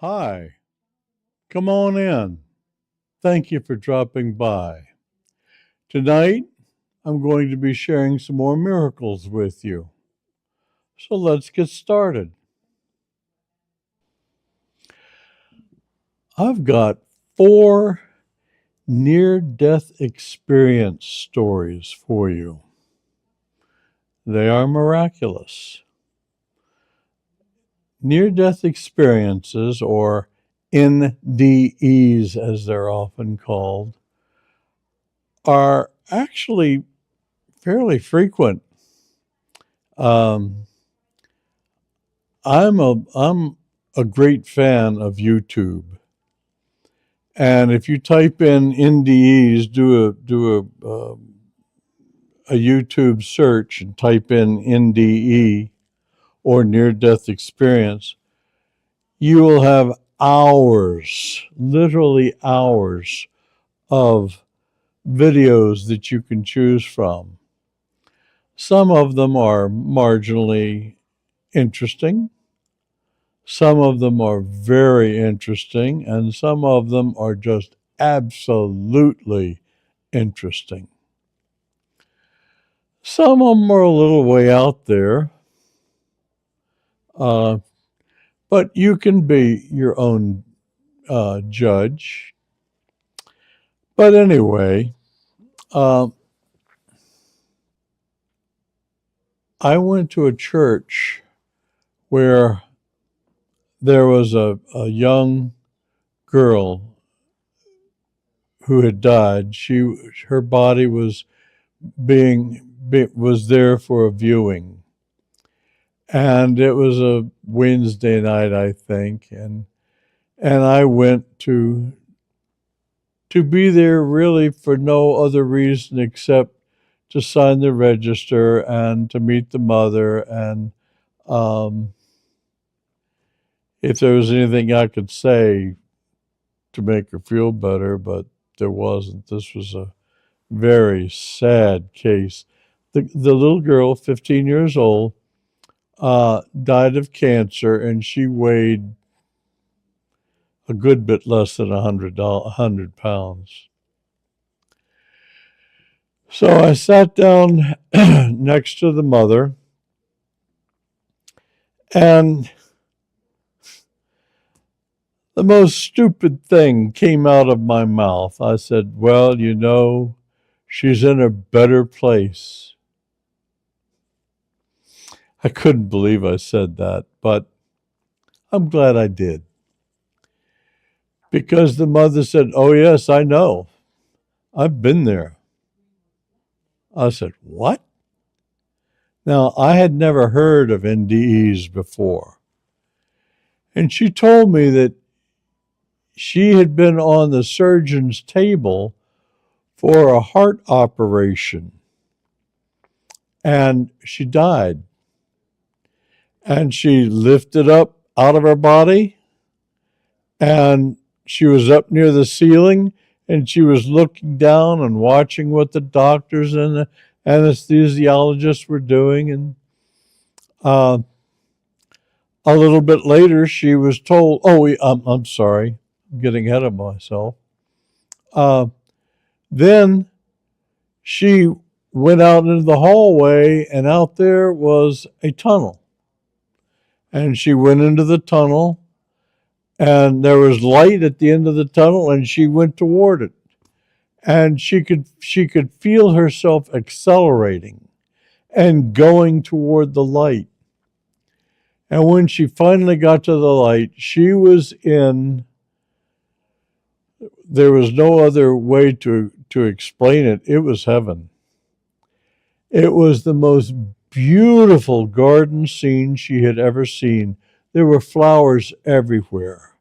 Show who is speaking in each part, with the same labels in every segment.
Speaker 1: Hi, come on in. Thank you for dropping by. Tonight, I'm going to be sharing some more miracles with you. So let's get started. I've got 4 near death experience stories for you. They are miraculous. Near death experiences, or NDEs as they're often called, are actually fairly frequent. Um, I'm a great fan of YouTube, and if you type in NDEs, do a YouTube search and type in NDE or near death experience, you will have hours, literally hours, of videos that you can choose from. Some of them are marginally interesting. Some of them are very interesting, and some of them are just absolutely interesting. Some of them are a little way out there, uh, but you can be your own judge. But anyway, uh, I went to a church where there was a young girl who had died. Her body was there for a viewing, and it was a Wednesday night, I think, and I went to be there really for no other reason except to sign the register and to meet the mother, and um, if there was anything I could say to make her feel better, but there wasn't. This was a very sad case. The little girl, 15 years old, died of cancer, and she weighed a good bit less than 100 pounds. So I sat down next to the mother, and the most stupid thing came out of my mouth. I said, "Well, she's in a better place." I couldn't believe I said that, but I'm glad I did. Because the mother said, "Oh, yes, I know. I've been there." I said, "What?" Now, I had never heard of NDEs before. And she told me that she had been on the surgeon's table for a heart operation, and she died. And she lifted up out of her body, and she was up near the ceiling, and she was looking down and watching what the doctors and the anesthesiologists were doing. And uh, a little bit later, she was told, "Oh, I'm sorry, I'm getting ahead of myself." Uh, then she went out into the hallway, and out there was a tunnel. And she went into the tunnel, and there was light at the end of the tunnel, and she went toward it. And she could feel herself accelerating and going toward the light. And when she finally got to the light, there was no other way to explain it. It was heaven. It was the most beautiful garden scene she had ever seen. There were flowers everywhere,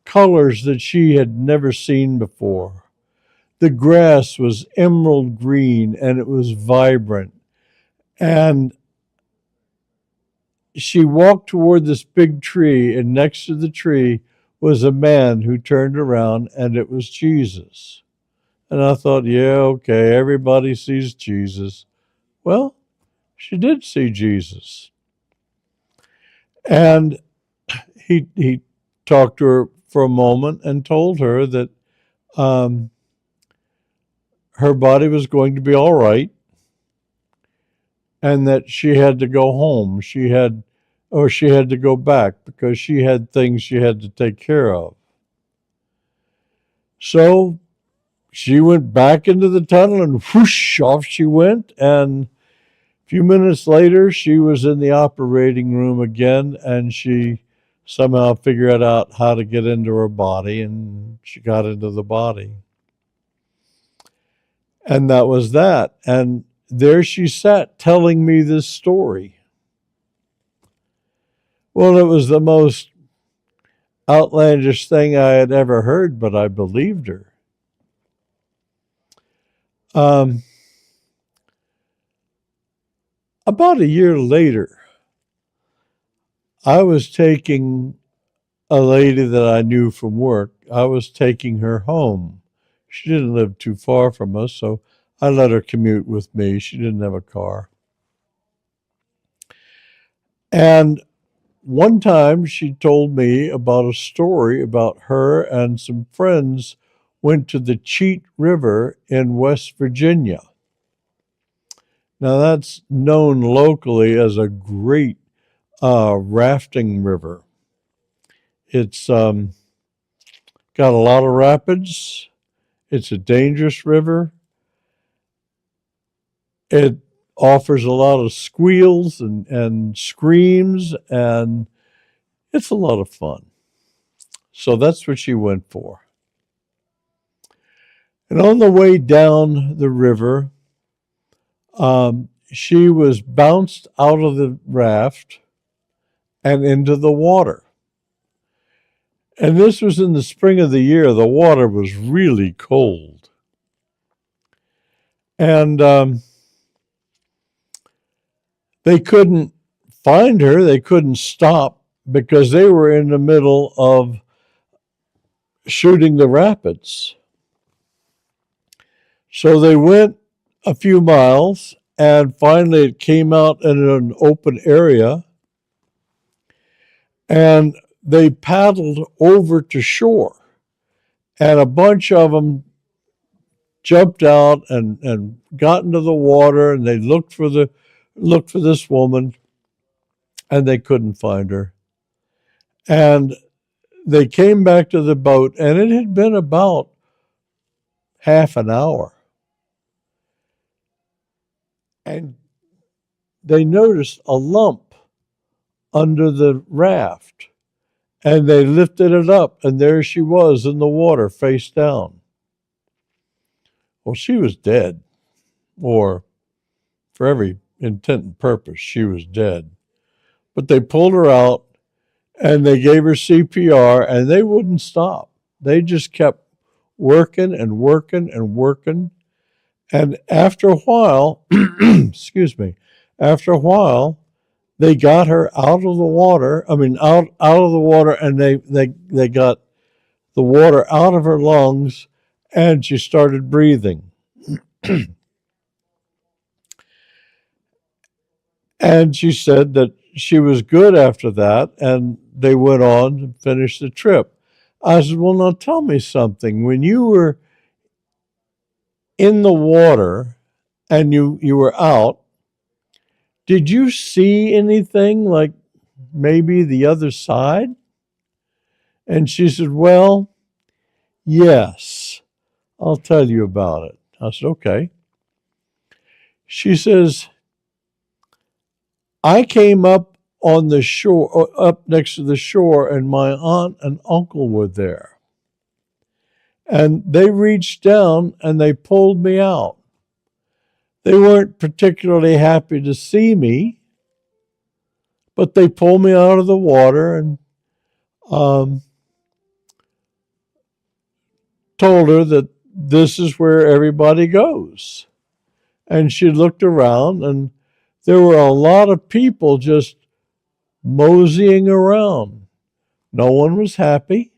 Speaker 1: colors that she had never seen before. The grass was emerald green and it was vibrant. And she walked toward this big tree, and next to the tree was a man who turned around, and it was Jesus. And I thought, yeah, okay, everybody sees Jesus. Well, she did see Jesus. And he talked to her for a moment and told her that um, her body was going to be all right and that she had to go home. She had to go back because she had things she had to take care of. So she went back into the tunnel and whoosh, off she went. And a few minutes later, she was in the operating room again, and she somehow figured out how to get into her body, and she got into the body. And that was that. And there she sat telling me this story. Well, it was the most outlandish thing I had ever heard, but I believed her. Um, about a year later, I was taking a lady that I knew from work. I was taking her home. She didn't live too far from us, so I let her commute with me. She didn't have a car. And one time she told me about a story about her and some friends went to the Cheat River in West Virginia. Now, that's known locally as a great rafting river. It's got a lot of rapids. It's a dangerous river. It offers a lot of squeals and screams, and it's a lot of fun. So that's what she went for. And on the way down the river, she was bounced out of the raft and into the water. And this was in the spring of the year. The water was really cold. And they couldn't find her. They couldn't stop because they were in the middle of shooting the rapids. So they went a few miles, and finally it came out in an open area, and they paddled over to shore. And a bunch of them jumped out and got into the water, and they looked for this woman, and they couldn't find her. And they came back to the boat, and it had been about half an hour. And they noticed a lump under the raft, and they lifted it up, and there she was in the water, face down. Well, she was dead, or for every intent and purpose, she was dead. But they pulled her out, and they gave her CPR, and they wouldn't stop. They just kept working and working and working. And after a while, excuse me, after a while, they got her out of the water. Out of the water, and they got the water out of her lungs, and she started breathing. And she said that she was good after that, and they went on and finished the trip. I said, well, now tell me something. When you were in the water and you were out, did you see anything like maybe the other side? And she said, well, yes, I'll tell you about it. I said, okay. She says, I came up on the shore, up next to the shore, and my aunt and uncle were there. And they reached down and they pulled me out. They weren't particularly happy to see me, but they pulled me out of the water and told her that this is where everybody goes. And she looked around, and there were a lot of people just moseying around. No one was happy.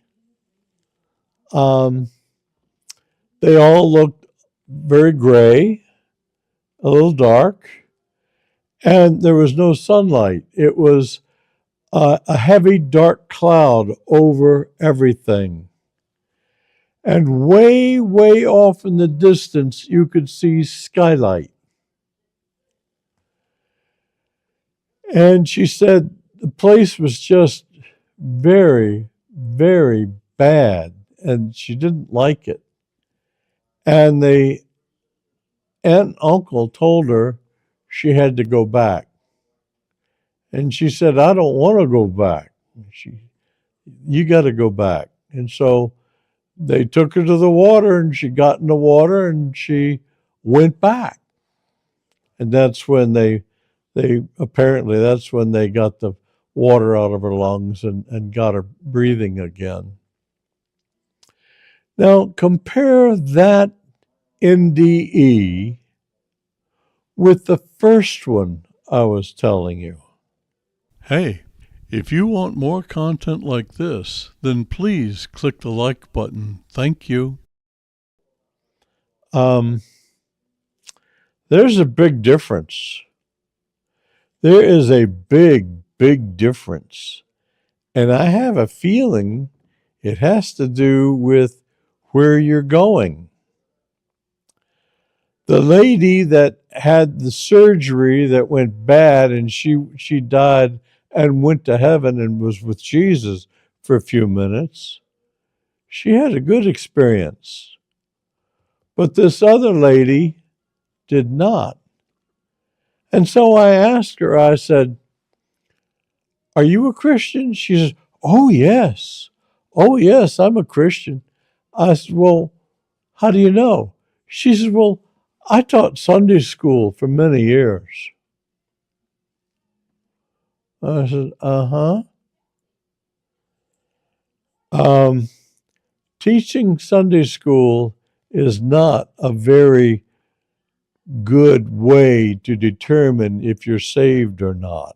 Speaker 1: They all looked very gray, a little dark, and there was no sunlight. It was a heavy dark cloud over everything. And way, way off in the distance, you could see skylight. And she said the place was just very, very bad, and she didn't like it. And the aunt and uncle told her she had to go back. And she said, I don't want to go back. You got to go back. And so they took her to the water, and she got in the water, and she went back. And that's when they apparently that's when they got the water out of her lungs and got her breathing again. Now compare that NDE with the first one I was telling you. Hey, if you want more content like this, then please click the like button. Thank you. Um, there's a big difference. There is a big, big difference. And I have a feeling it has to do with where you're going. The lady that had the surgery that went bad and she died and went to heaven and was with Jesus for a few minutes, she had a good experience. But this other lady did not. And so I asked her, I said, are you a Christian? She says, oh, yes. Oh, yes, I'm a Christian. I said, well, how do you know? She says, well, I taught Sunday school for many years. I said, uh-huh. Um, Teaching Sunday school is not a very good way to determine if you're saved or not.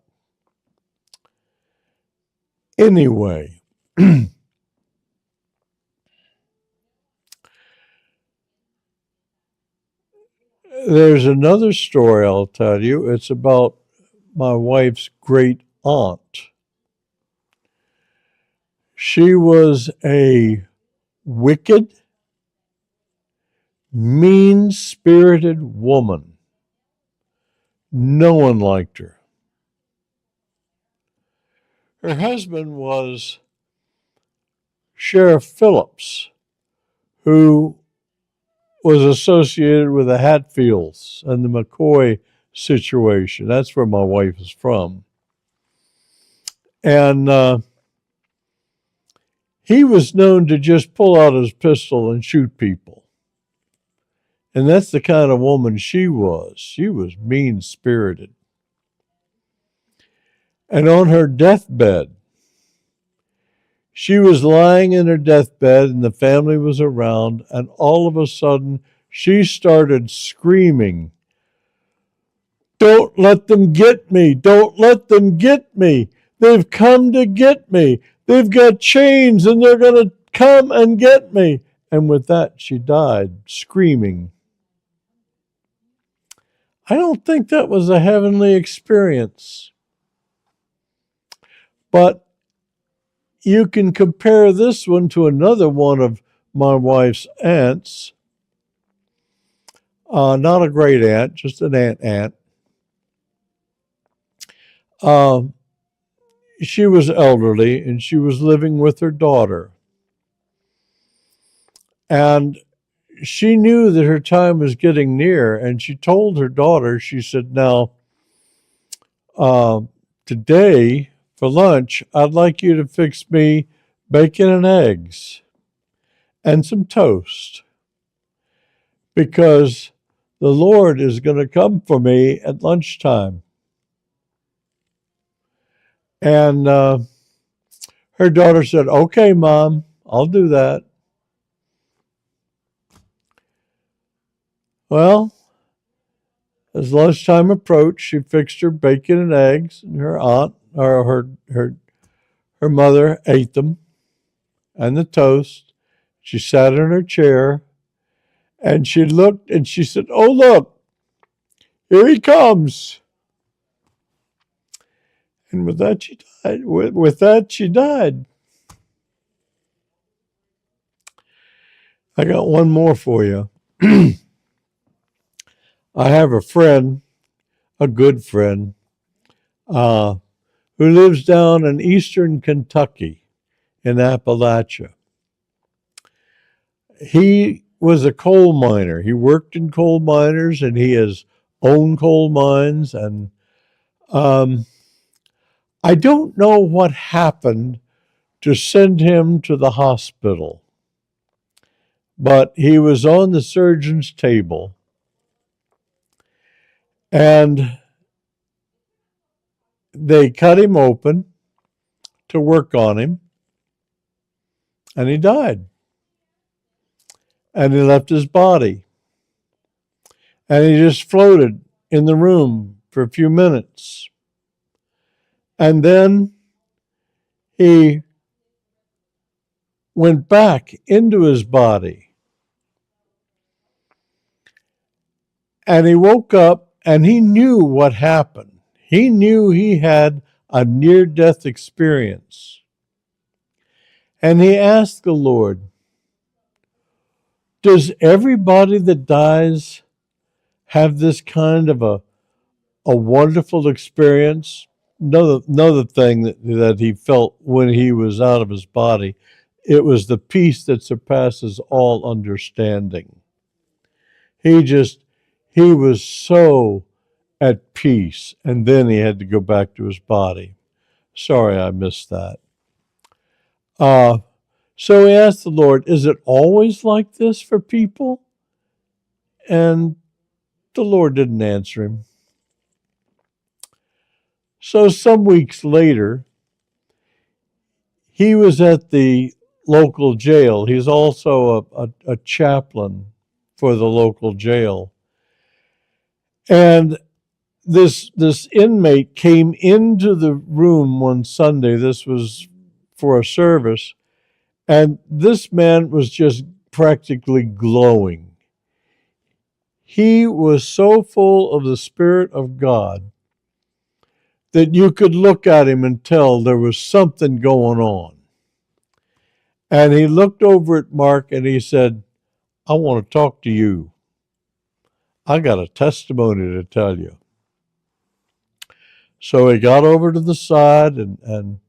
Speaker 1: Anyway, there's another story I'll tell you. It's about my wife's great aunt. She was a wicked, mean spirited woman. No one liked her. Her husband was Sheriff Phillips, who was associated with the Hatfields and the McCoy situation. That's where my wife is from. And he was known to just pull out his pistol and shoot people. And that's the kind of woman she was. She was mean spirited. And on her deathbed, she was lying in her deathbed and the family was around, and all of a sudden she started screaming, don't let them get me. Don't let them get me. They've come to get me. They've got chains and they're going to come and get me. And with that, she died screaming. I don't think that was a heavenly experience. But you can compare this one to another one of my wife's aunts. Not a great aunt, just an aunt. She was elderly and she was living with her daughter. And she knew that her time was getting near, and she told her daughter, she said, now, today for lunch, I'd like you to fix me bacon and eggs and some toast because the Lord is going to come for me at lunchtime. And her daughter said, okay, Mom, I'll do that. Well, as lunchtime approached, she fixed her bacon and eggs, and her aunt or her mother ate them and the toast. She sat in her chair and she looked and she said, oh, look, here he comes. And with that, she died. With that, she died. I got one more for you. I have a friend, a good friend, who lives down in eastern Kentucky in Appalachia. He was a coal miner. He worked in coal miners, and he has owned coal mines. And I don't know what happened to send him to the hospital, but he was on the surgeon's table, and they cut him open to work on him, and he died. And he left his body. And he just floated in the room for a few minutes. And then he went back into his body. And he woke up and he knew what happened. He knew he had a near-death experience. And he asked the Lord, does everybody that dies have this kind of a wonderful experience? Another thing that he felt when he was out of his body, it was the peace that surpasses all understanding. He was so at peace, and then he had to go back to his body. Sorry, I missed that. So he asked the Lord, is it always like this for people? And the Lord didn't answer him. So some weeks later, he was at the local jail. He's also a chaplain for the local jail. And this inmate came into the room one Sunday. This was for a service. And this man was just practically glowing. He was so full of the Spirit of God that you could look at him and tell there was something going on. And he looked over at Mark and he said, I want to talk to you. I got a testimony to tell you. So he got over to the side and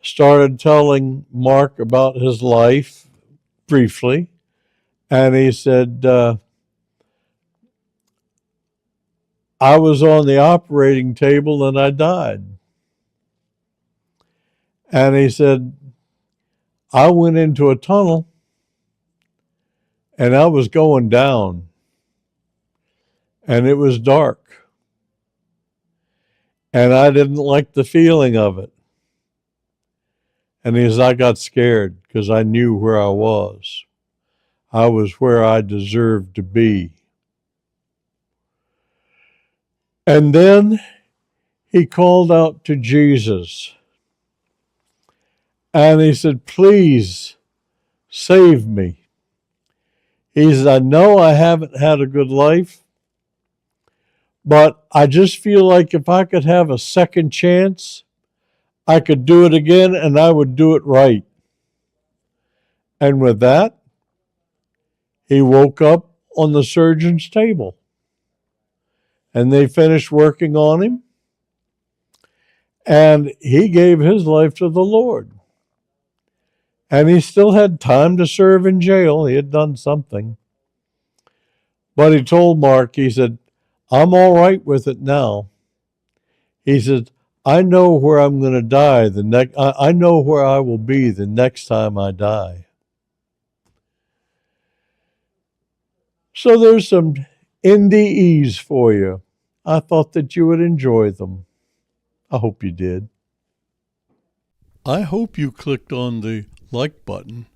Speaker 1: started telling Mark about his life briefly. And he said, I was on the operating table and I died. And he said, I went into a tunnel and I was going down and it was dark. And I didn't like the feeling of it. And he said, I got scared because I knew where I was. I was where I deserved to be. And then he called out to Jesus. And he said, please save me. He said, I know I haven't had a good life, but I just feel like if I could have a second chance, I could do it again and I would do it right. And with that, he woke up on the surgeon's table. And they finished working on him. And he gave his life to the Lord. And he still had time to serve in jail. He had done something. But he told Mark, he said, I'm all right with it now. He said, I know where I'm going to die. I know where I will be the next time I die. So there's some NDEs for you. I thought that you would enjoy them. I hope you did. I hope you clicked on the like button.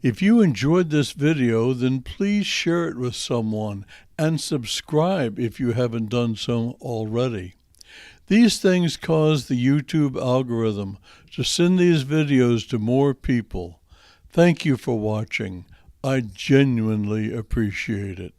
Speaker 1: If you enjoyed this video, then please share it with someone and subscribe if you haven't done so already. These things cause the YouTube algorithm to send these videos to more people. Thank you for watching. I genuinely appreciate it.